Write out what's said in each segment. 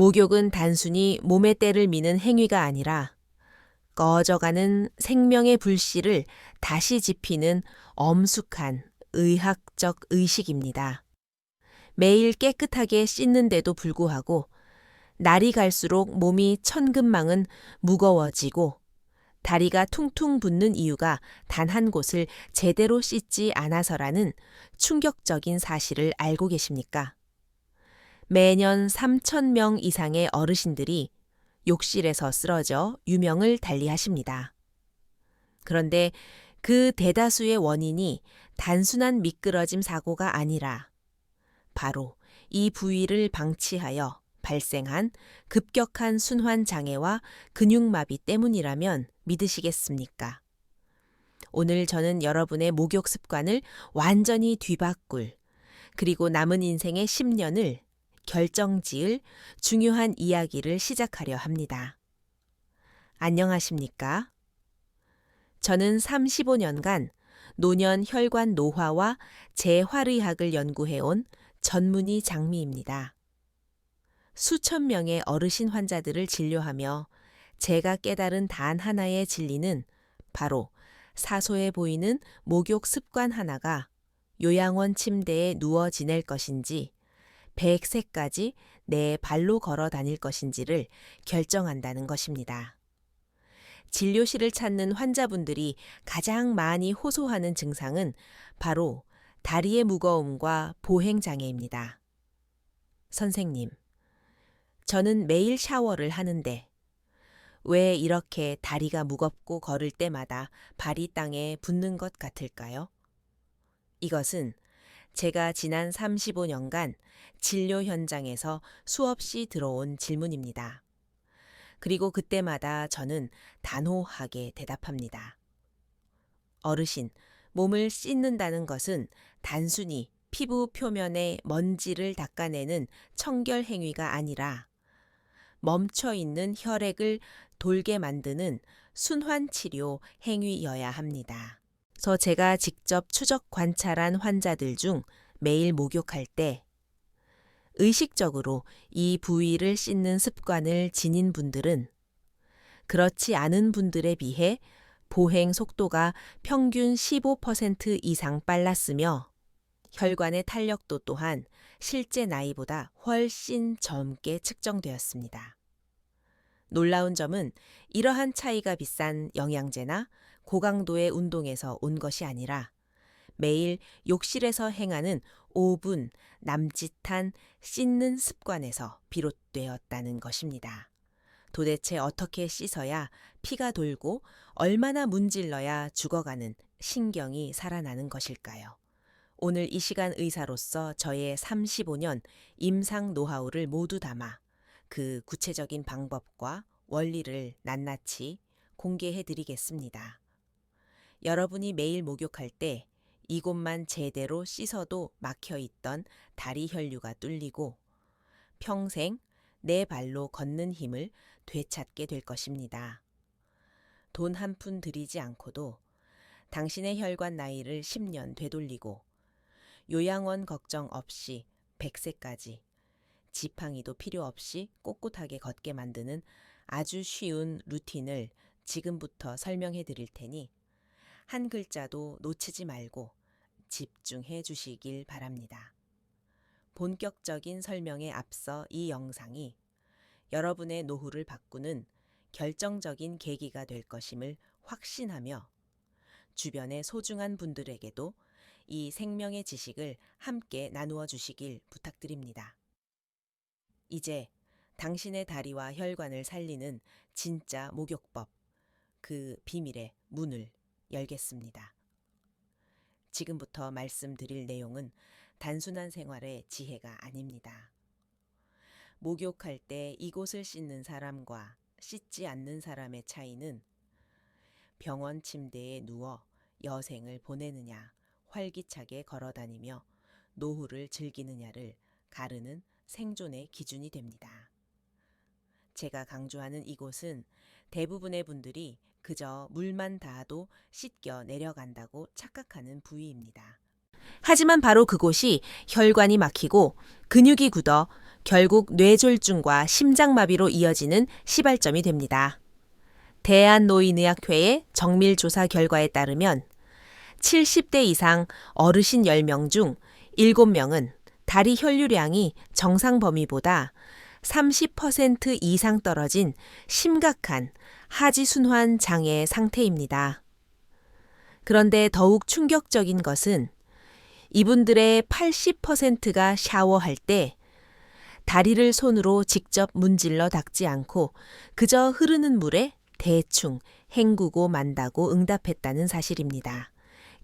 목욕은 단순히 몸의 때를 미는 행위가 아니라 꺼져가는 생명의 불씨를 다시 지피는 엄숙한 의학적 의식입니다. 매일 깨끗하게 씻는데도 불구하고 날이 갈수록 몸이 천근망은 무거워지고 다리가 퉁퉁 붓는 이유가 단 한 곳을 제대로 씻지 않아서라는 충격적인 사실을 알고 계십니까? 매년 3,000명 이상의 어르신들이 욕실에서 쓰러져 유명을 달리하십니다. 그런데 그 대다수의 원인이 단순한 미끄러짐 사고가 아니라 바로 이 부위를 방치하여 발생한 급격한 순환 장애와 근육마비 때문이라면 믿으시겠습니까? 오늘 저는 여러분의 목욕 습관을 완전히 뒤바꿀, 그리고 남은 인생의 10년을 결정지을 중요한 이야기를 시작하려 합니다. 안녕하십니까? 저는 35년간 노년 혈관 노화와 재활의학을 연구해온 전문의 장미입니다. 수천 명의 어르신 환자들을 진료하며 제가 깨달은 단 하나의 진리는 바로 사소해 보이는 목욕 습관 하나가 요양원 침대에 누워 지낼 것인지 100세까지 내 발로 걸어 다닐 것인지를 결정한다는 것입니다. 진료실을 찾는 환자분들이 가장 많이 호소하는 증상은 바로 다리의 무거움과 보행장애입니다. 선생님, 저는 매일 샤워를 하는데 왜 이렇게 다리가 무겁고 걸을 때마다 발이 땅에 붙는 것 같을까요? 이것은 제가 지난 35년간 진료 현장에서 수없이 들어온 질문입니다. 그리고 그때마다 저는 단호하게 대답합니다. 어르신, 몸을 씻는다는 것은 단순히 피부 표면의 먼지를 닦아내는 청결 행위가 아니라 멈춰 있는 혈액을 돌게 만드는 순환치료 행위여야 합니다. 그래서 제가 직접 추적 관찰한 환자들 중 매일 목욕할 때 의식적으로 이 부위를 씻는 습관을 지닌 분들은 그렇지 않은 분들에 비해 보행 속도가 평균 15% 이상 빨랐으며 혈관의 탄력도 또한 실제 나이보다 훨씬 젊게 측정되었습니다. 놀라운 점은 이러한 차이가 비싼 영양제나 고강도의 운동에서 온 것이 아니라 매일 욕실에서 행하는 5분 남짓한 씻는 습관에서 비롯되었다는 것입니다. 도대체 어떻게 씻어야 피가 돌고 얼마나 문질러야 죽어가는 신경이 살아나는 것일까요? 오늘 이 시간 의사로서 저의 35년 임상 노하우를 모두 담아 그 구체적인 방법과 원리를 낱낱이 공개해 드리겠습니다. 여러분이 매일 목욕할 때 이곳만 제대로 씻어도 막혀 있던 다리 혈류가 뚫리고 평생 내 발로 걷는 힘을 되찾게 될 것입니다. 돈 한 푼 들이지 않고도 당신의 혈관 나이를 10년 되돌리고 요양원 걱정 없이 100세까지 지팡이도 필요 없이 꼿꼿하게 걷게 만드는 아주 쉬운 루틴을 지금부터 설명해 드릴 테니 한 글자도 놓치지 말고 집중해 주시길 바랍니다. 본격적인 설명에 앞서 이 영상이 여러분의 노후를 바꾸는 결정적인 계기가 될 것임을 확신하며 주변의 소중한 분들에게도 이 생명의 지식을 함께 나누어 주시길 부탁드립니다. 이제 당신의 다리와 혈관을 살리는 진짜 목욕법, 그 비밀의 문을 열겠습니다. 지금부터 말씀드릴 내용은 단순한 생활의 지혜가 아닙니다. 목욕할 때 이곳을 씻는 사람과 씻지 않는 사람의 차이는 병원 침대에 누워 여생을 보내느냐, 활기차게 걸어다니며 노후를 즐기느냐를 가르는 생존의 기준이 됩니다. 제가 강조하는 이곳은 대부분의 분들이 그저 물만 닿아도 씻겨 내려간다고 착각하는 부위입니다. 하지만 바로 그곳이 혈관이 막히고 근육이 굳어 결국 뇌졸중과 심장마비로 이어지는 시발점이 됩니다. 대한노인의학회의 정밀조사 결과에 따르면 70대 이상 어르신 10명 중 7명은 다리 혈류량이 정상 범위보다 30% 이상 떨어진 심각한 하지순환 장애 상태입니다. 그런데 더욱 충격적인 것은 이분들의 80%가 샤워할 때 다리를 손으로 직접 문질러 닦지 않고 그저 흐르는 물에 대충 헹구고 만다고 응답했다는 사실입니다.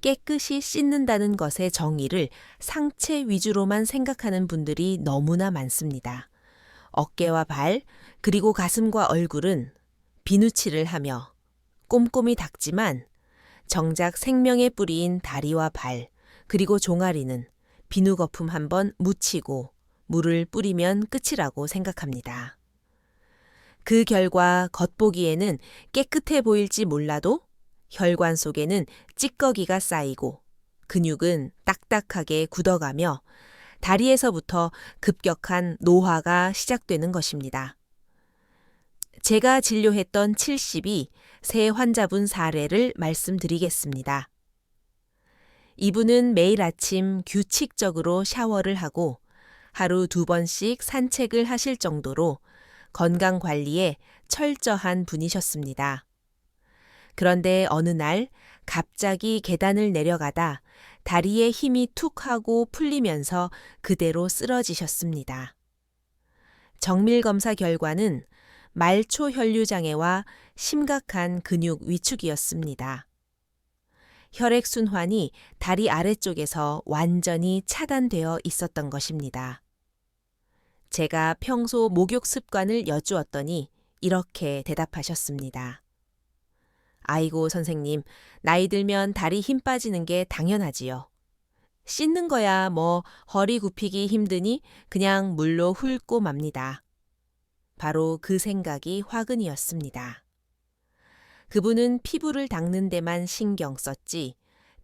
깨끗이 씻는다는 것의 정의를 상체 위주로만 생각하는 분들이 너무나 많습니다. 어깨와 발, 그리고 가슴과 얼굴은 비누칠을 하며 꼼꼼히 닦지만 정작 생명의 뿌리인 다리와 발, 그리고 종아리는 비누 거품 한번 묻히고 물을 뿌리면 끝이라고 생각합니다. 그 결과 겉보기에는 깨끗해 보일지 몰라도 혈관 속에는 찌꺼기가 쌓이고 근육은 딱딱하게 굳어가며 다리에서부터 급격한 노화가 시작되는 것입니다. 제가 진료했던 72 세 환자분 사례를 말씀드리겠습니다. 이분은 매일 아침 규칙적으로 샤워를 하고 하루 2번씩 산책을 하실 정도로 건강 관리에 철저한 분이셨습니다. 그런데 어느 날 갑자기 계단을 내려가다 다리에 힘이 툭 하고 풀리면서 그대로 쓰러지셨습니다. 정밀검사 결과는 말초 혈류장애와 심각한 근육 위축이었습니다. 혈액순환이 다리 아래쪽에서 완전히 차단되어 있었던 것입니다. 제가 평소 목욕 습관을 여쭈었더니 이렇게 대답하셨습니다. 아이고 선생님, 나이 들면 다리 힘 빠지는 게 당연하지요. 씻는 거야 뭐 허리 굽히기 힘드니 그냥 물로 훑고 맙니다. 바로 그 생각이 화근이었습니다. 그분은 피부를 닦는 데만 신경 썼지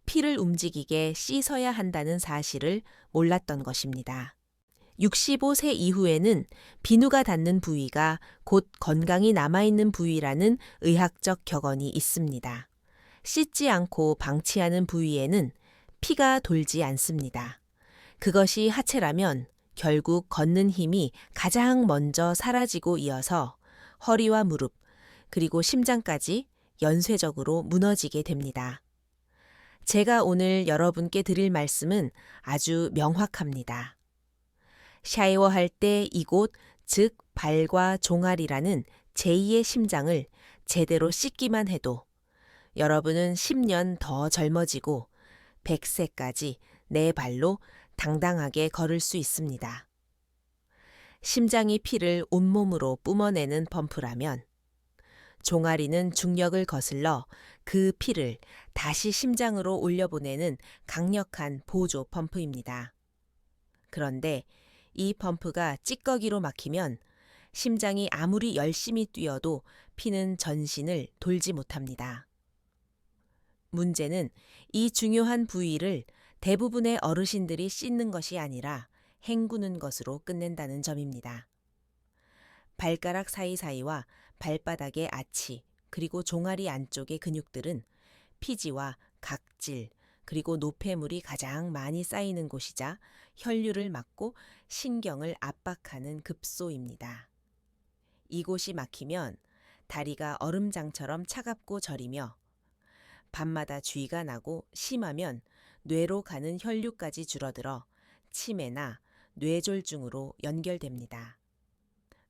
피를 움직이게 씻어야 한다는 사실을 몰랐던 것입니다. 65세 이후에는 비누가 닿는 부위가 곧 건강이 남아있는 부위라는 의학적 격언이 있습니다. 씻지 않고 방치하는 부위에는 피가 돌지 않습니다. 그것이 하체라면 결국 걷는 힘이 가장 먼저 사라지고 이어서 허리와 무릎, 그리고 심장까지 연쇄적으로 무너지게 됩니다. 제가 오늘 여러분께 드릴 말씀은 아주 명확합니다. 샤워할 때 이곳, 즉 발과 종아리라는 제2의 심장을 제대로 씻기만 해도 여러분은 10년 더 젊어지고 100세까지 내 발로 당당하게 걸을 수 있습니다. 심장이 피를 온몸으로 뿜어내는 펌프라면 종아리는 중력을 거슬러 그 피를 다시 심장으로 올려보내는 강력한 보조 펌프입니다. 그런데 이 펌프가 찌꺼기로 막히면 심장이 아무리 열심히 뛰어도 피는 전신을 돌지 못합니다. 문제는 이 중요한 부위를 대부분의 어르신들이 씻는 것이 아니라 헹구는 것으로 끝낸다는 점입니다. 발가락 사이사이와 발바닥의 아치, 그리고 종아리 안쪽의 근육들은 피지와 각질, 그리고 노폐물이 가장 많이 쌓이는 곳이자 혈류를 막고 신경을 압박하는 급소입니다. 이곳이 막히면 다리가 얼음장처럼 차갑고 저리며 밤마다 쥐가 나고 심하면 뇌로 가는 혈류까지 줄어들어 치매나 뇌졸중으로 연결됩니다.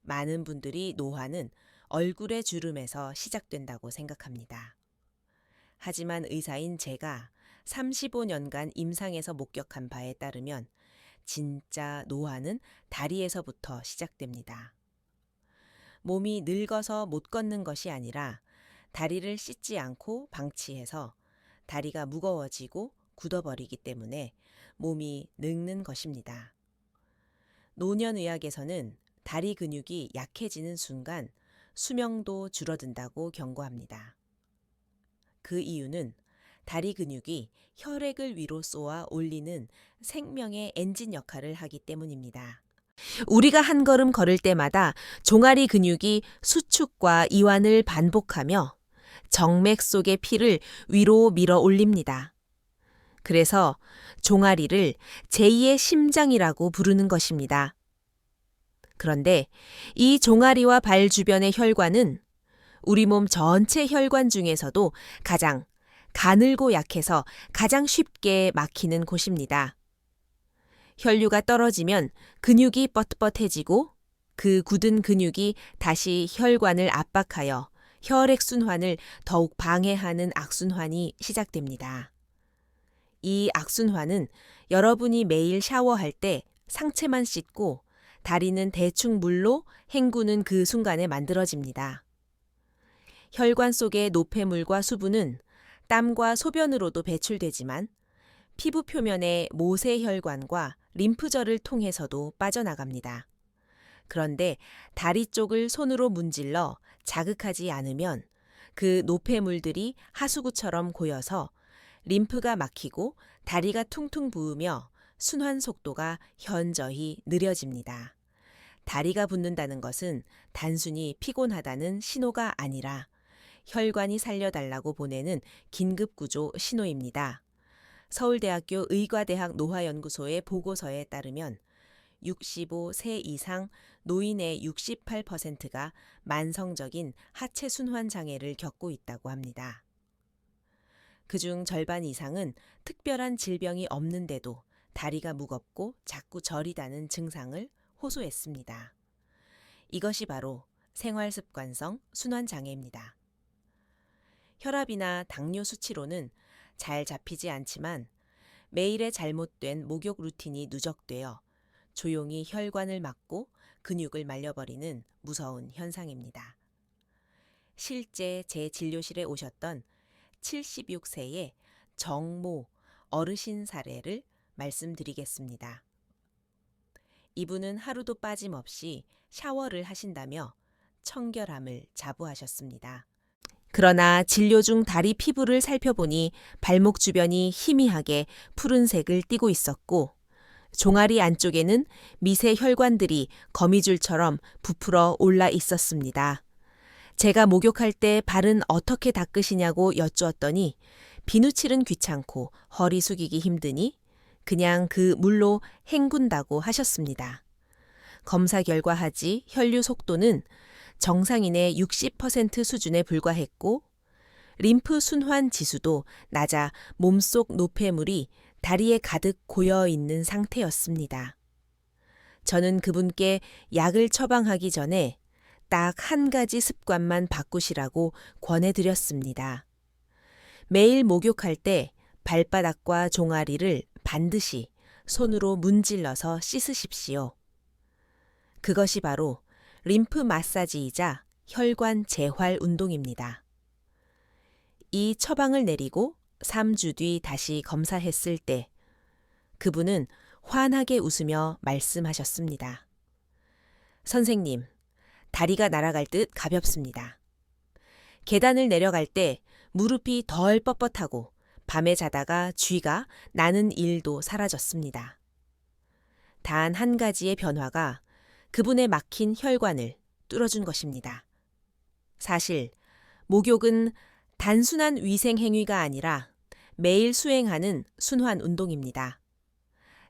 많은 분들이 노화는 얼굴의 주름에서 시작된다고 생각합니다. 하지만 의사인 제가 35년간 임상에서 목격한 바에 따르면 진짜 노화는 다리에서부터 시작됩니다. 몸이 늙어서 못 걷는 것이 아니라 다리를 씻지 않고 방치해서 다리가 무거워지고 굳어버리기 때문에 몸이 늙는 것입니다. 노년의학에서는 다리 근육이 약해지는 순간 수명도 줄어든다고 경고합니다. 그 이유는 다리 근육이 혈액을 위로 쏘아 올리는 생명의 엔진 역할을 하기 때문입니다. 우리가 한 걸음 걸을 때마다 종아리 근육이 수축과 이완을 반복하며 정맥 속의 피를 위로 밀어 올립니다. 그래서 종아리를 제2의 심장이라고 부르는 것입니다. 그런데 이 종아리와 발 주변의 혈관은 우리 몸 전체 혈관 중에서도 가장 가늘고 약해서 가장 쉽게 막히는 곳입니다. 혈류가 떨어지면 근육이 뻣뻣해지고 그 굳은 근육이 다시 혈관을 압박하여 혈액순환을 더욱 방해하는 악순환이 시작됩니다. 이 악순환은 여러분이 매일 샤워할 때 상체만 씻고 다리는 대충 물로 헹구는 그 순간에 만들어집니다. 혈관 속의 노폐물과 수분은 땀과 소변으로도 배출되지만 피부 표면의 모세혈관과 림프절을 통해서도 빠져나갑니다. 그런데 다리 쪽을 손으로 문질러 자극하지 않으면 그 노폐물들이 하수구처럼 고여서 림프가 막히고 다리가 퉁퉁 부으며 순환 속도가 현저히 느려집니다. 다리가 붓는다는 것은 단순히 피곤하다는 신호가 아니라 혈관이 살려달라고 보내는 긴급구조 신호입니다. 서울대학교 의과대학 노화연구소의 보고서에 따르면 65세 이상 노인의 68%가 만성적인 하체 순환 장애를 겪고 있다고 합니다. 그중 절반 이상은 특별한 질병이 없는데도 다리가 무겁고 자꾸 저리다는 증상을 호소했습니다. 이것이 바로 생활습관성 순환 장애입니다. 혈압이나 당뇨 수치로는 잘 잡히지 않지만 매일의 잘못된 목욕 루틴이 누적되어 조용히 혈관을 막고 근육을 말려버리는 무서운 현상입니다. 실제 제 진료실에 오셨던 76세의 정모 어르신 사례를 말씀드리겠습니다. 이분은 하루도 빠짐없이 샤워를 하신다며 청결함을 자부하셨습니다. 그러나 진료 중 다리 피부를 살펴보니 발목 주변이 희미하게 푸른색을 띠고 있었고 종아리 안쪽에는 미세 혈관들이 거미줄처럼 부풀어 올라 있었습니다. 제가 목욕할 때 발은 어떻게 닦으시냐고 여쭈었더니 비누칠은 귀찮고 허리 숙이기 힘드니 그냥 그 물로 헹군다고 하셨습니다. 검사 결과 하지 혈류 속도는 정상인의 60% 수준에 불과했고 림프 순환 지수도 낮아 몸속 노폐물이 다리에 가득 고여 있는 상태였습니다. 저는 그분께 약을 처방하기 전에 딱 한 가지 습관만 바꾸시라고 권해드렸습니다. 매일 목욕할 때 발바닥과 종아리를 반드시 손으로 문질러서 씻으십시오. 그것이 바로 림프 마사지이자 혈관 재활 운동입니다. 이 처방을 내리고 3주 뒤 다시 검사했을 때 그분은 환하게 웃으며 말씀하셨습니다. 선생님, 다리가 날아갈 듯 가볍습니다. 계단을 내려갈 때 무릎이 덜 뻣뻣하고 밤에 자다가 쥐가 나는 일도 사라졌습니다. 단 한 가지의 변화가 그분의 막힌 혈관을 뚫어준 것입니다. 사실 목욕은 단순한 위생 행위가 아니라 매일 수행하는 순환 운동입니다.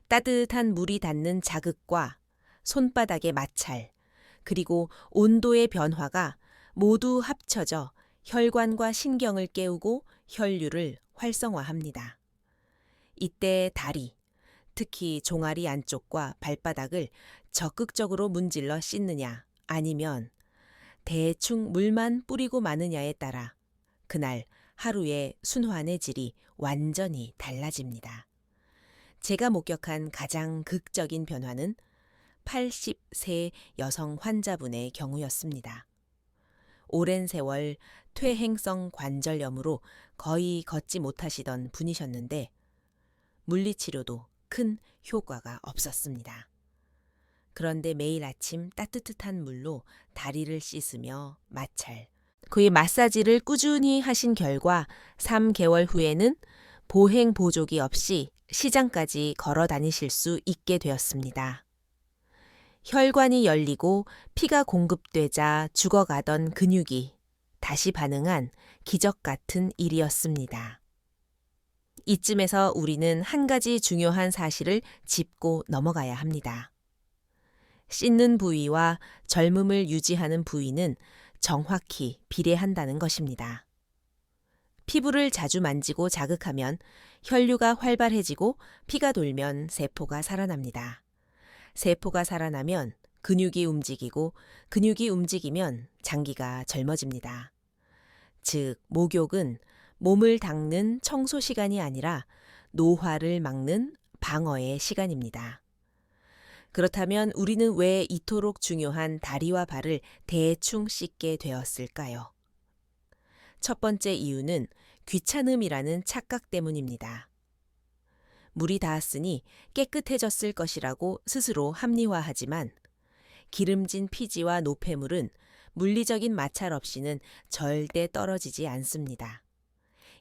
따뜻한 물이 닿는 자극과 손바닥의 마찰, 그리고 온도의 변화가 모두 합쳐져 혈관과 신경을 깨우고 혈류를 활성화합니다. 이때 다리, 특히 종아리 안쪽과 발바닥을 적극적으로 문질러 씻느냐 아니면 대충 물만 뿌리고 마느냐에 따라 그날 하루의 순환의 질이 완전히 달라집니다. 제가 목격한 가장 극적인 변화는 80세 여성 환자분의 경우였습니다. 오랜 세월 퇴행성 관절염으로 거의 걷지 못하시던 분이셨는데 물리치료도 큰 효과가 없었습니다. 그런데 매일 아침 따뜻한 물로 다리를 씻으며 마찰, 그의 마사지를 꾸준히 하신 결과 3개월 후에는 보행 보조기 없이 시장까지 걸어 다니실 수 있게 되었습니다. 혈관이 열리고 피가 공급되자 죽어가던 근육이 다시 반응한 기적 같은 일이었습니다. 이쯤에서 우리는 한 가지 중요한 사실을 짚고 넘어가야 합니다. 씻는 부위와 젊음을 유지하는 부위는 정확히 비례한다는 것입니다. 피부를 자주 만지고 자극하면 혈류가 활발해지고 피가 돌면 세포가 살아납니다. 세포가 살아나면 근육이 움직이고 근육이 움직이면 장기가 젊어집니다. 즉, 목욕은 몸을 닦는 청소 시간이 아니라 노화를 막는 방어의 시간입니다. 그렇다면 우리는 왜 이토록 중요한 다리와 발을 대충 씻게 되었을까요? 첫 번째 이유는 귀찮음이라는 착각 때문입니다. 물이 닿았으니 깨끗해졌을 것이라고 스스로 합리화하지만 기름진 피지와 노폐물은 물리적인 마찰 없이는 절대 떨어지지 않습니다.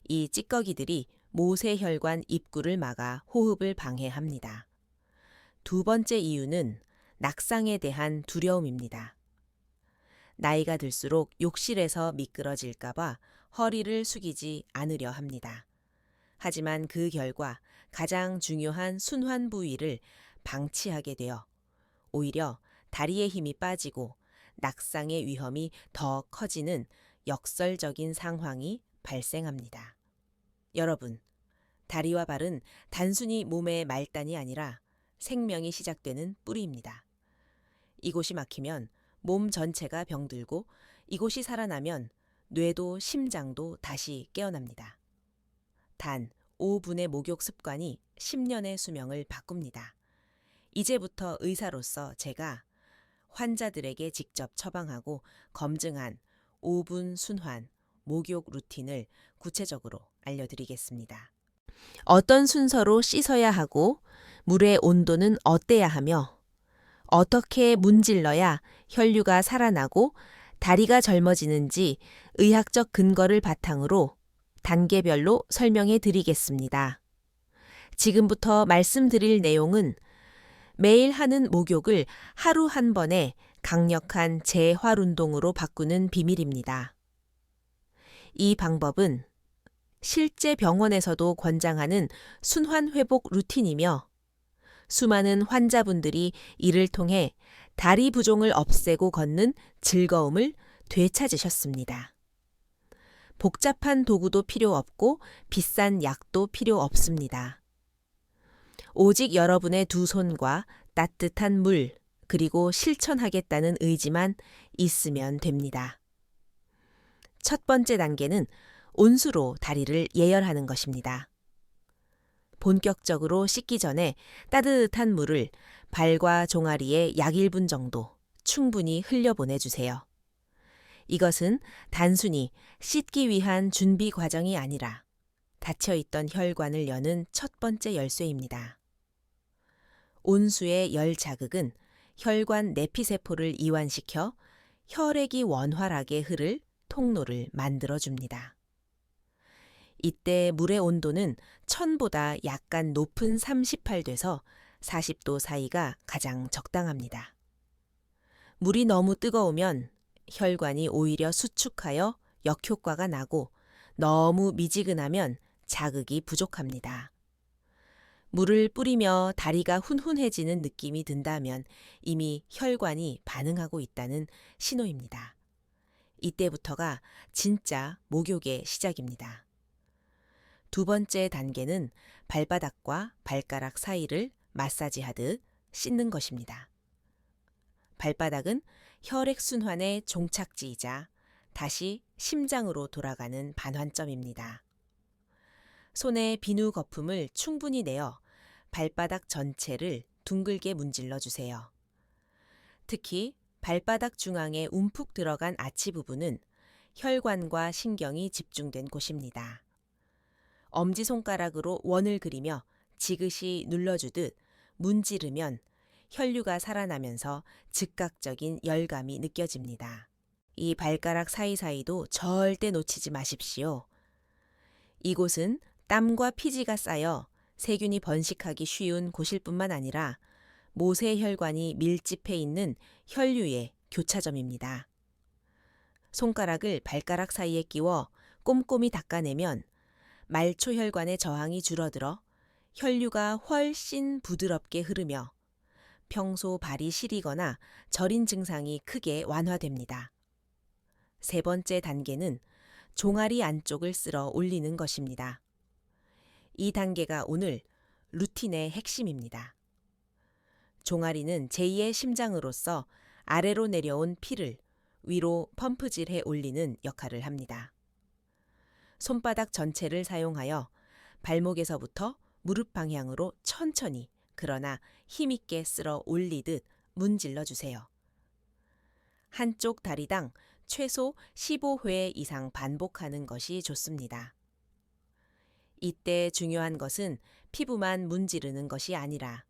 이 찌꺼기들이 모세혈관 입구를 막아 호흡을 방해합니다. 두 번째 이유는 낙상에 대한 두려움입니다. 나이가 들수록 욕실에서 미끄러질까봐 허리를 숙이지 않으려 합니다. 하지만 그 결과 가장 중요한 순환 부위를 방치하게 되어 오히려 다리의 힘이 빠지고 낙상의 위험이 더 커지는 역설적인 상황이 발생합니다. 여러분, 다리와 발은 단순히 몸의 말단이 아니라 생명이 시작되는 뿌리입니다. 이곳이 막히면 몸 전체가 병들고 이곳이 살아나면 뇌도 심장도 다시 깨어납니다. 단 5분의 목욕 습관이 10년의 수명을 바꿉니다. 이제부터 의사로서 제가 환자들에게 직접 처방하고 검증한 5분 순환 목욕 루틴을 구체적으로 알려드리겠습니다. 어떤 순서로 씻어야 하고 물의 온도는 어때야 하며 어떻게 문질러야 혈류가 살아나고 다리가 젊어지는지 의학적 근거를 바탕으로 단계별로 설명해 드리겠습니다. 지금부터 말씀드릴 내용은 매일 하는 목욕을 하루 한 번에 강력한 재활 운동으로 바꾸는 비밀입니다. 이 방법은 실제 병원에서도 권장하는 순환 회복 루틴이며 수많은 환자분들이 이를 통해 다리 부종을 없애고 걷는 즐거움을 되찾으셨습니다. 복잡한 도구도 필요 없고 비싼 약도 필요 없습니다. 오직 여러분의 두 손과 따뜻한 물, 그리고 실천하겠다는 의지만 있으면 됩니다. 첫 번째 단계는 온수로 다리를 예열하는 것입니다. 본격적으로 씻기 전에 따뜻한 물을 발과 종아리에 약 1분 정도 충분히 흘려보내주세요. 이것은 단순히 씻기 위한 준비 과정이 아니라 닫혀있던 혈관을 여는 첫 번째 열쇠입니다. 온수의 열 자극은 혈관 내피세포를 이완시켜 혈액이 원활하게 흐를 통로를 만들어줍니다. 이때 물의 온도는 1000보다 약간 높은 38도에서 40도 사이가 가장 적당합니다. 물이 너무 뜨거우면 혈관이 오히려 수축하여 역효과가 나고 너무 미지근하면 자극이 부족합니다. 물을 뿌리며 다리가 훈훈해지는 느낌이 든다면 이미 혈관이 반응하고 있다는 신호입니다. 이때부터가 진짜 목욕의 시작입니다. 두 번째 단계는 발바닥과 발가락 사이를 마사지하듯 씻는 것입니다. 발바닥은 혈액순환의 종착지이자 다시 심장으로 돌아가는 반환점입니다. 손에 비누 거품을 충분히 내어 발바닥 전체를 둥글게 문질러 주세요. 특히 발바닥 중앙에 움푹 들어간 아치 부분은 혈관과 신경이 집중된 곳입니다. 엄지손가락으로 원을 그리며 지그시 눌러주듯 문지르면 혈류가 살아나면서 즉각적인 열감이 느껴집니다. 이 발가락 사이사이도 절대 놓치지 마십시오. 이곳은 땀과 피지가 쌓여 세균이 번식하기 쉬운 곳일 뿐만 아니라 모세혈관이 밀집해 있는 혈류의 교차점입니다. 손가락을 발가락 사이에 끼워 꼼꼼히 닦아내면 말초혈관의 저항이 줄어들어 혈류가 훨씬 부드럽게 흐르며 평소 발이 시리거나 저린 증상이 크게 완화됩니다. 세 번째 단계는 종아리 안쪽을 쓸어 올리는 것입니다. 이 단계가 오늘 루틴의 핵심입니다. 종아리는 제2의 심장으로서 아래로 내려온 피를 위로 펌프질해 올리는 역할을 합니다. 손바닥 전체를 사용하여 발목에서부터 무릎 방향으로 천천히 그러나 힘있게 쓸어 올리듯 문질러 주세요. 한쪽 다리당 최소 15회 이상 반복하는 것이 좋습니다. 이때 중요한 것은 피부만 문지르는 것이 아니라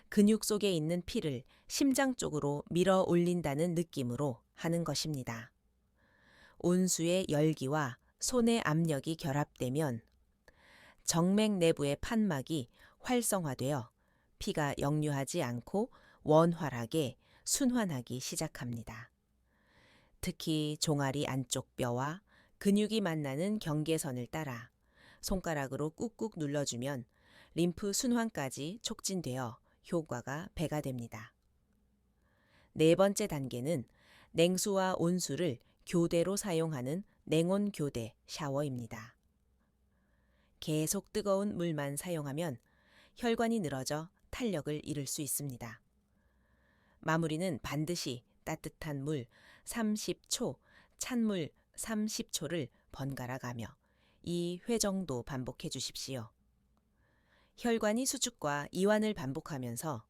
근육 속에 있는 피를 심장 쪽으로 밀어 올린다는 느낌으로 하는 것입니다. 온수의 열기와 손의 압력이 결합되면 정맥 내부의 판막이 활성화되어 피가 역류하지 않고 원활하게 순환하기 시작합니다. 특히 종아리 안쪽 뼈와 근육이 만나는 경계선을 따라 손가락으로 꾹꾹 눌러주면 림프 순환까지 촉진되어 효과가 배가 됩니다. 네 번째 단계는 냉수와 온수를 교대로 사용하는 냉온 교대 샤워입니다. 계속 뜨거운 물만 사용하면 혈관이 늘어져 탄력을 잃을 수 있습니다. 마무리는 반드시 따뜻한 물 30초, 찬물 30초를 번갈아 가며 2회 정도 반복해 주십시오. 혈관이 수축과 이완을 반복하면서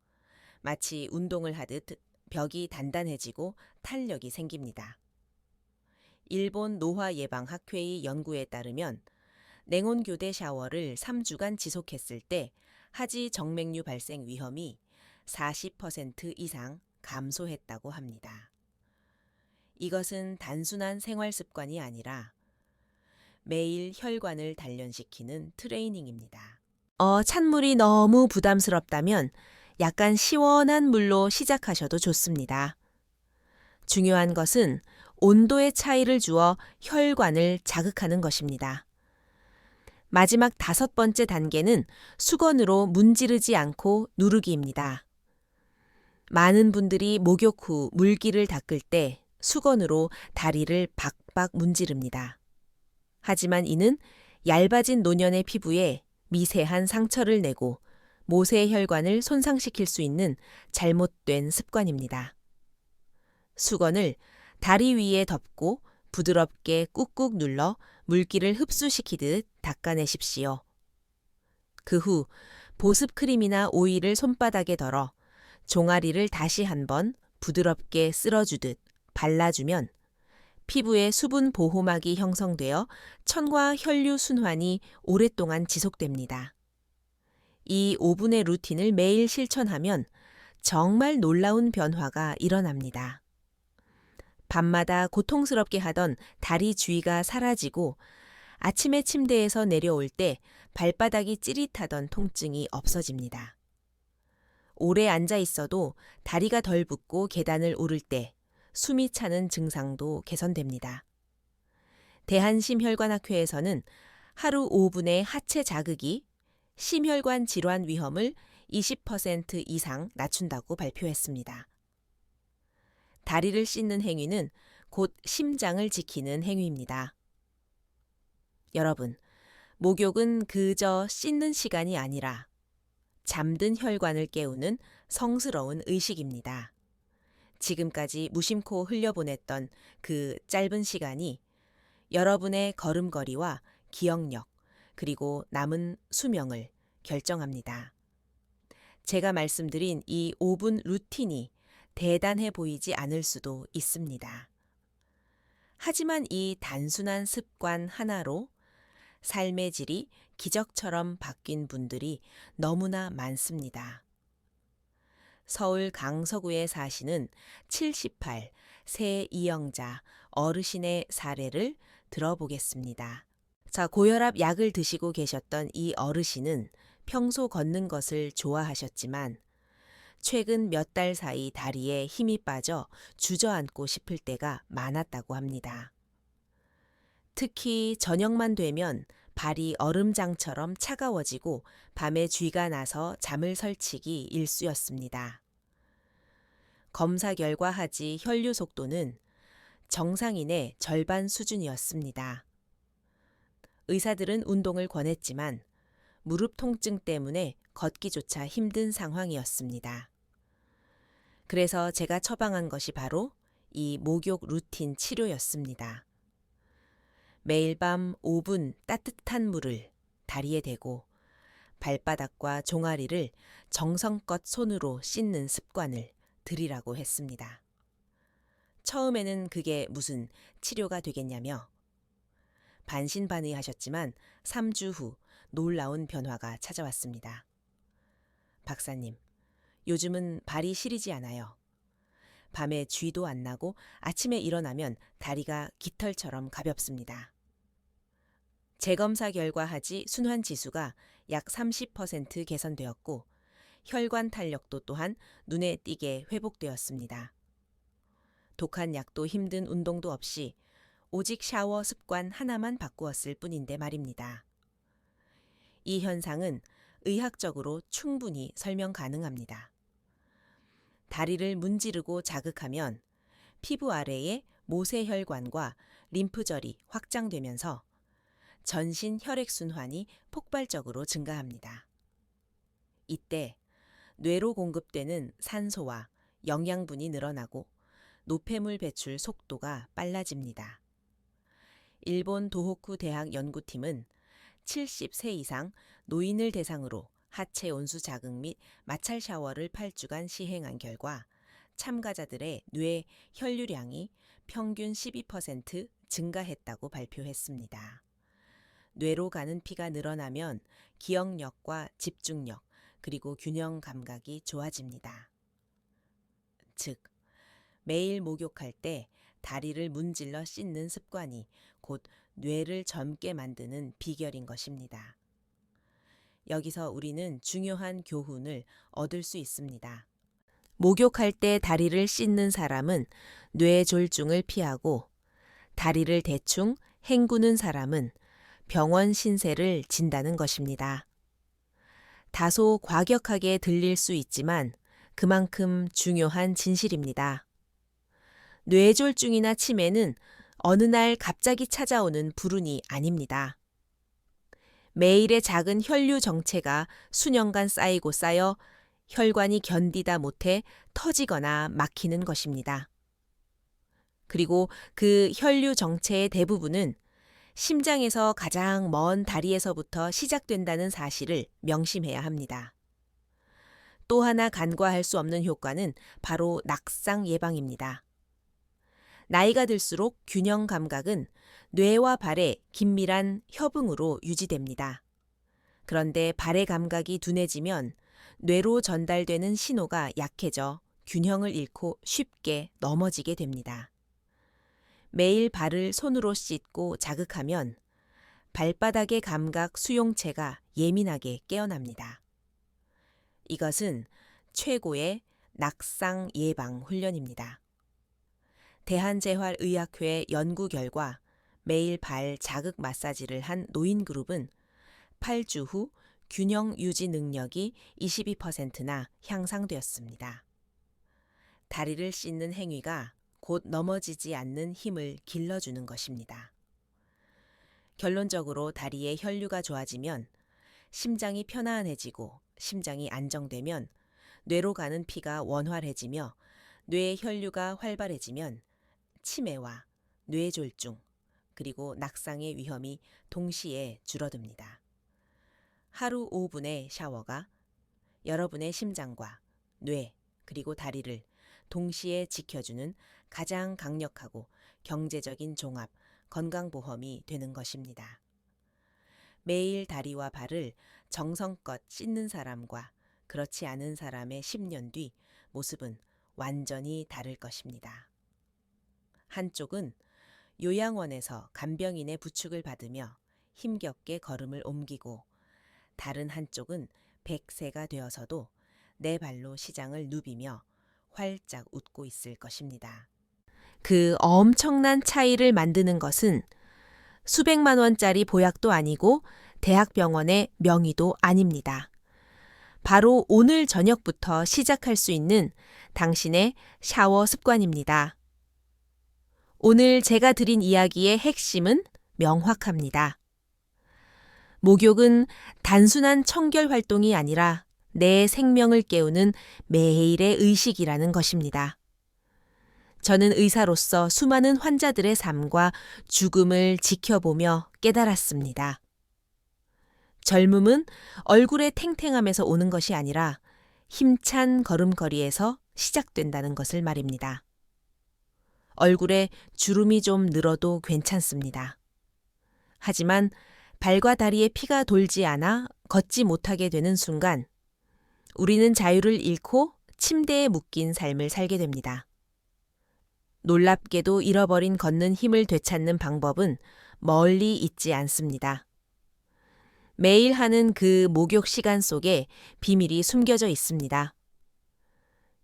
마치 운동을 하듯 벽이 단단해지고 탄력이 생깁니다. 일본 노화예방학회의 연구에 따르면 냉온교대 샤워를 3주간 지속했을 때 하지 정맥류 발생 위험이 40% 이상 감소했다고 합니다. 이것은 단순한 생활 습관이 아니라 매일 혈관을 단련시키는 트레이닝입니다. 찬물이 너무 부담스럽다면 약간 시원한 물로 시작하셔도 좋습니다. 중요한 것은 온도의 차이를 주어 혈관을 자극하는 것입니다. 마지막 5번째 단계는 수건으로 문지르지 않고 누르기입니다. 많은 분들이 목욕 후 물기를 닦을 때 수건으로 다리를 박박 문지릅니다. 하지만 이는 얇아진 노년의 피부에 미세한 상처를 내고 모세혈관을 손상시킬 수 있는 잘못된 습관입니다. 수건을 다리 위에 덮고 부드럽게 꾹꾹 눌러 물기를 흡수시키듯 닦아내십시오. 그 후 보습 크림이나 오일을 손바닥에 덜어 종아리를 다시 한번 부드럽게 쓸어주듯 발라주면 피부에 수분 보호막이 형성되어 천과 혈류 순환이 오랫동안 지속됩니다. 이 5분의 루틴을 매일 실천하면 정말 놀라운 변화가 일어납니다. 밤마다 고통스럽게 하던 다리 주위가 사라지고 아침에 침대에서 내려올 때 발바닥이 찌릿하던 통증이 없어집니다. 오래 앉아 있어도 다리가 덜 붓고 계단을 오를 때 숨이 차는 증상도 개선됩니다. 대한심혈관학회에서는 하루 5분의 하체 자극이 심혈관 질환 위험을 20% 이상 낮춘다고 발표했습니다. 다리를 씻는 행위는 곧 심장을 지키는 행위입니다. 여러분, 목욕은 그저 씻는 시간이 아니라 잠든 혈관을 깨우는 성스러운 의식입니다. 지금까지 무심코 흘려보냈던 그 짧은 시간이 여러분의 걸음걸이와 기억력, 그리고 남은 수명을 결정합니다. 제가 말씀드린 이 5분 루틴이 대단해 보이지 않을 수도 있습니다. 하지만 이 단순한 습관 하나로 삶의 질이 기적처럼 바뀐 분들이 너무나 많습니다. 서울 강서구에 사시는 78 새 이영자 어르신의 사례를 들어보겠습니다. 자, 고혈압 약을 드시고 계셨던 이 어르신은 평소 걷는 것을 좋아하셨지만 최근 몇 달 사이 다리에 힘이 빠져 주저앉고 싶을 때가 많았다고 합니다. 특히 저녁만 되면 발이 얼음장처럼 차가워지고 밤에 쥐가 나서 잠을 설치기 일쑤였습니다. 검사 결과 하지 혈류 속도는 정상인의 절반 수준이었습니다. 의사들은 운동을 권했지만 무릎 통증 때문에 걷기조차 힘든 상황이었습니다. 그래서 제가 처방한 것이 바로 이 목욕 루틴 치료였습니다. 매일 밤 5분 따뜻한 물을 다리에 대고 발바닥과 종아리를 정성껏 손으로 씻는 습관을 들이라고 했습니다. 처음에는 그게 무슨 치료가 되겠냐며 반신반의하셨지만 3주 후 놀라운 변화가 찾아왔습니다. 박사님, 요즘은 발이 시리지 않아요. 밤에 쥐도 안 나고 아침에 일어나면 다리가 깃털처럼 가볍습니다. 재검사 결과 하지 순환 지수가 약 30% 개선되었고 혈관 탄력도 또한 눈에 띄게 회복되었습니다. 독한 약도 힘든 운동도 없이 오직 샤워 습관 하나만 바꾸었을 뿐인데 말입니다. 이 현상은 의학적으로 충분히 설명 가능합니다. 다리를 문지르고 자극하면 피부 아래의 모세혈관과 림프절이 확장되면서 전신 혈액순환이 폭발적으로 증가합니다. 이때 뇌로 공급되는 산소와 영양분이 늘어나고 노폐물 배출 속도가 빨라집니다. 일본 도호쿠 대학 연구팀은 70세 이상 노인을 대상으로 하체 온수 자극 및 마찰 샤워를 8주간 시행한 결과 참가자들의 뇌 혈류량이 평균 12% 증가했다고 발표했습니다. 뇌로 가는 피가 늘어나면 기억력과 집중력, 그리고 균형 감각이 좋아집니다. 즉, 매일 목욕할 때 다리를 문질러 씻는 습관이 곧 뇌를 젊게 만드는 비결인 것입니다. 여기서 우리는 중요한 교훈을 얻을 수 있습니다. 목욕할 때 다리를 씻는 사람은 뇌졸중을 피하고 다리를 대충 헹구는 사람은 병원 신세를 진다는 것입니다. 다소 과격하게 들릴 수 있지만 그만큼 중요한 진실입니다. 뇌졸중이나 치매는 어느 날 갑자기 찾아오는 불운이 아닙니다. 매일의 작은 혈류 정체가 수년간 쌓이고 쌓여 혈관이 견디다 못해 터지거나 막히는 것입니다. 그리고 그 혈류 정체의 대부분은 심장에서 가장 먼 다리에서부터 시작된다는 사실을 명심해야 합니다. 또 하나 간과할 수 없는 효과는 바로 낙상 예방입니다. 나이가 들수록 균형 감각은 뇌와 발의 긴밀한 협응으로 유지됩니다. 그런데 발의 감각이 둔해지면 뇌로 전달되는 신호가 약해져 균형을 잃고 쉽게 넘어지게 됩니다. 매일 발을 손으로 씻고 자극하면 발바닥의 감각 수용체가 예민하게 깨어납니다. 이것은 최고의 낙상 예방 훈련입니다. 대한재활의학회 연구 결과 매일 발 자극 마사지를 한 노인 그룹은 8주 후 균형 유지 능력이 22%나 향상되었습니다. 다리를 씻는 행위가 곧 넘어지지 않는 힘을 길러주는 것입니다. 결론적으로 다리의 혈류가 좋아지면 심장이 편안해지고 심장이 안정되면 뇌로 가는 피가 원활해지며 뇌의 혈류가 활발해지면 치매와 뇌졸중 그리고 낙상의 위험이 동시에 줄어듭니다. 하루 5분의 샤워가 여러분의 심장과 뇌 그리고 다리를 동시에 지켜주는 가장 강력하고 경제적인 종합 건강보험이 되는 것입니다. 매일 다리와 발을 정성껏 씻는 사람과 그렇지 않은 사람의 10년 뒤 모습은 완전히 다를 것입니다. 한쪽은 요양원에서 간병인의 부축을 받으며 힘겹게 걸음을 옮기고 다른 한쪽은 100세가 되어서도 내 발로 시장을 누비며 활짝 웃고 있을 것입니다. 그 엄청난 차이를 만드는 것은 수백만 원짜리 보약도 아니고 대학병원의 명의도 아닙니다. 바로 오늘 저녁부터 시작할 수 있는 당신의 샤워 습관입니다. 오늘 제가 드린 이야기의 핵심은 명확합니다. 목욕은 단순한 청결 활동이 아니라 내 생명을 깨우는 매일의 의식이라는 것입니다. 저는 의사로서 수많은 환자들의 삶과 죽음을 지켜보며 깨달았습니다. 젊음은 얼굴의 탱탱함에서 오는 것이 아니라 힘찬 걸음걸이에서 시작된다는 것을 말입니다. 얼굴에 주름이 좀 늘어도 괜찮습니다. 하지만 발과 다리에 피가 돌지 않아 걷지 못하게 되는 순간 우리는 자유를 잃고 침대에 묶인 삶을 살게 됩니다. 놀랍게도 잃어버린 걷는 힘을 되찾는 방법은 멀리 있지 않습니다. 매일 하는 그 목욕 시간 속에 비밀이 숨겨져 있습니다.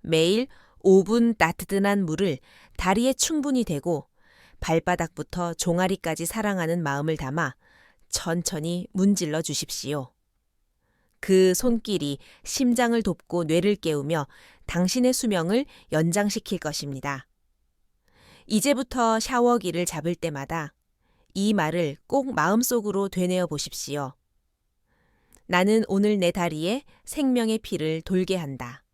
매일 5분 따뜻한 물을 다리에 충분히 대고 발바닥부터 종아리까지 사랑하는 마음을 담아 천천히 문질러 주십시오. 그 손길이 심장을 돕고 뇌를 깨우며 당신의 수명을 연장시킬 것입니다. 이제부터 샤워기를 잡을 때마다 이 말을 꼭 마음속으로 되뇌어 보십시오. 나는 오늘 내 다리에 생명의 피를 돌게 한다.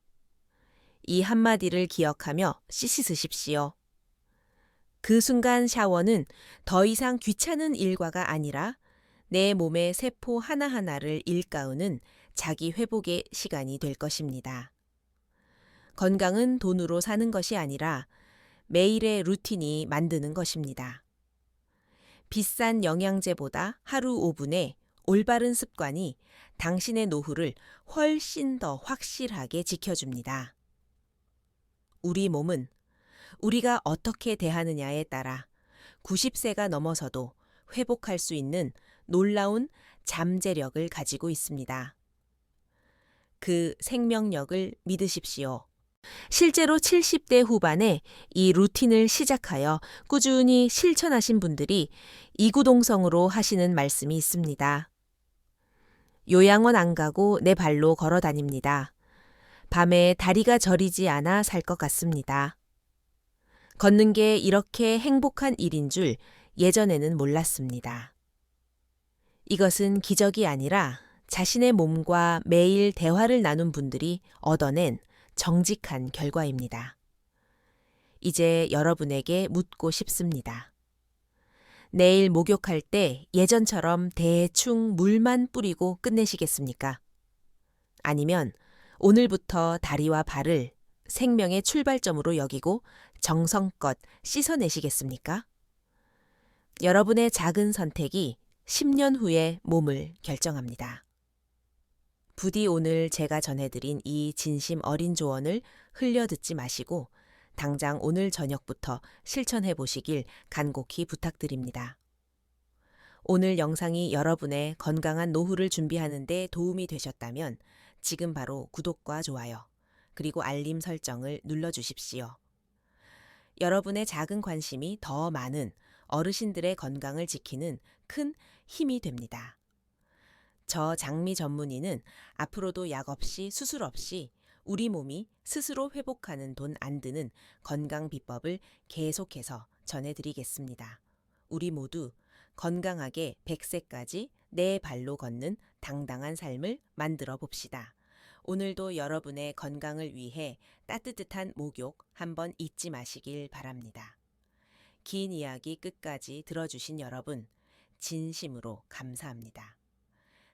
이 한마디를 기억하며 씻으십시오. 그 순간 샤워는 더 이상 귀찮은 일과가 아니라 내 몸의 세포 하나하나를 일깨우는 자기 회복의 시간이 될 것입니다. 건강은 돈으로 사는 것이 아니라 매일의 루틴이 만드는 것입니다. 비싼 영양제보다 하루 5분의 올바른 습관이 당신의 노후를 훨씬 더 확실하게 지켜줍니다. 우리 몸은 우리가 어떻게 대하느냐에 따라 90세가 넘어서도 회복할 수 있는 놀라운 잠재력을 가지고 있습니다. 그 생명력을 믿으십시오. 실제로 70대 후반에 이 루틴을 시작하여 꾸준히 실천하신 분들이 이구동성으로 하시는 말씀이 있습니다. 요양원 안 가고 내 발로 걸어 다닙니다. 밤에 다리가 저리지 않아 살 것 같습니다. 걷는 게 이렇게 행복한 일인 줄 예전에는 몰랐습니다. 이것은 기적이 아니라 자신의 몸과 매일 대화를 나눈 분들이 얻어낸 정직한 결과입니다. 이제 여러분에게 묻고 싶습니다. 내일 목욕할 때 예전처럼 대충 물만 뿌리고 끝내시겠습니까? 아니면 오늘부터 다리와 발을 생명의 출발점으로 여기고 정성껏 씻어내시겠습니까? 여러분의 작은 선택이 10년 후의 몸을 결정합니다. 부디 오늘 제가 전해드린 이 진심 어린 조언을 흘려듣지 마시고 당장 오늘 저녁부터 실천해 보시길 간곡히 부탁드립니다. 오늘 영상이 여러분의 건강한 노후를 준비하는 데 도움이 되셨다면 지금 바로 구독과 좋아요, 그리고 알림 설정을 눌러주십시오. 여러분의 작은 관심이 더 많은 어르신들의 건강을 지키는 큰 힘이 됩니다. 저 장미 전문의는 앞으로도 약 없이 수술 없이 우리 몸이 스스로 회복하는 돈 안 드는 건강 비법을 계속해서 전해드리겠습니다. 우리 모두 건강하게 100세까지 내 발로 걷는 당당한 삶을 만들어 봅시다. 오늘도 여러분의 건강을 위해 따뜻한 목욕 한번 잊지 마시길 바랍니다. 긴 이야기 끝까지 들어주신 여러분, 진심으로 감사합니다.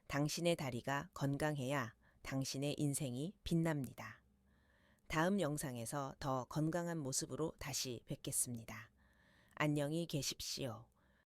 당신의 다리가 건강해야 당신의 인생이 빛납니다. 다음 영상에서 더 건강한 모습으로 다시 뵙겠습니다. 안녕히 계십시오.